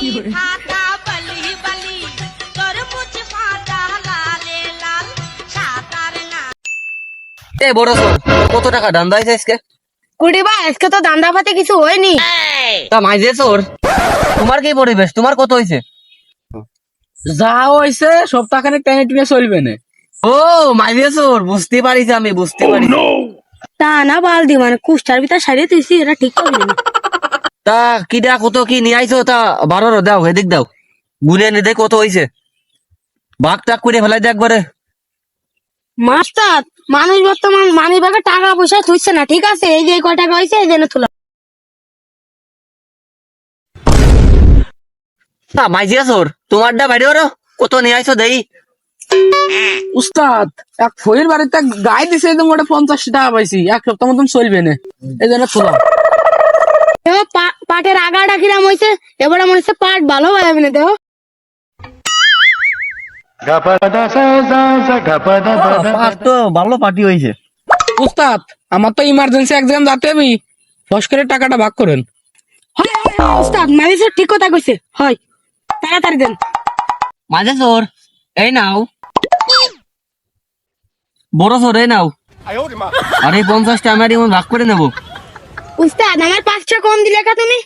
ফাটা বলি বলি তরমুজ ফাটা লালে লাল সাতার না। এ বড় সর, কত টাকা দান্দা হয়েছে আজকে? কুড়ি বা আজকে তো দান্দা পাতে কিছু হয়নি। তা মাইজে সর, তোমার কি পরিবেশ, তোমার কত হয়েছে? যা হয়েছে সপ্তাহখানেক টেনে টুনে চলবে না। ও মাইজে সর, বুঝতে পারিছি আমি, বুঝতে পারিছি। তা না বালদি মানে কুষ্টার ভিতর সারিয়ে তুইছি, এটা ঠিক করবি না। তা কিডা কত কি নিয়ে আইছো, তা 12 দাও, এদিক দাও, গুনে নি দেখ কত হয়েছে, ভাগ টাক করে ফেলাই দে একবারে। মাস্টার, মানুষ বর্তমান মানি ব্যাগে টাকা পয়সা তুলছে না, ঠিক আছে? এই যে কয় টাকা হয়েছে এই জন্য তোলা। না মাইজে সর, তোমারটা বাইরে ওরো, কত নিয়ে আইছো দেই। উস্তাদ এক ফইয়ের বাড়িতে গায়ে দিছে, একদম ওটা 50 টাকা পাইছি, এক সপ্তাহ মতন চলবে না, এই জন্য তোলা। দেখো পাটের আগাটা কিরাম হয়েছে, এবারে মনে হচ্ছে পাট ভালো হবে না। দেখো পাঁচ তো ভালো পার্টি হয়েছে। উস্তাদ আমার তো ইমার্জেন্সি এক জায়গায় যেতে হবে, ফস করে টাকাটা ভাগ করেন। হয় হয় হয়, ওস্তাদ মারিস ঠিক কথা কইছে, হয় তাড়াতাড়ি দেন। মাঝে সর, এই নাও বড় সর, এই নাও। আর এই 50টা আমি আর এমন ভাগ করে নেবো। উস্তাদ আমার 5টা কম দিলে কা তুমি?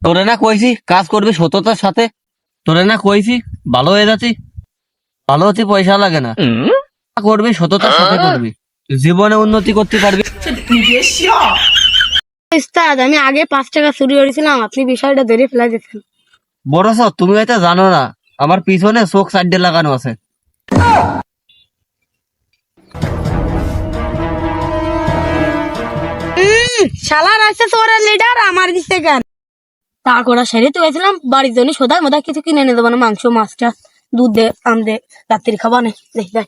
তোরে না কইছি কাজ করবি সততার সাথে, তোরে না কইছি ভালো হয়ে যাচ্ছি, ভালো হতে পয়সা লাগে না, করবি সততার সাথে করবি, জীবনে উন্নতি করতে পারবি। উস্তাদ আমি আগে 5 টাকা চুরি করেছিলাম, আপনি বিষয়টা ধরে ফেলা দিচ্ছেন। বড় সর, তুমি হয়তো জানো না, আমার পিছনে চোখ সাইডে লাগানো আছে। শালার আছে তোরা লিডার আমার দিচ্ছে কেন? তা করা সেরে তো গেছিলাম বাড়ির জন্য সদাই মোদাই কিছু কিনে এনে দেবো না, মাংস মাছ টাছ দুধ দে আম দে রাত্রির খাবার নেই দেখ দেখ।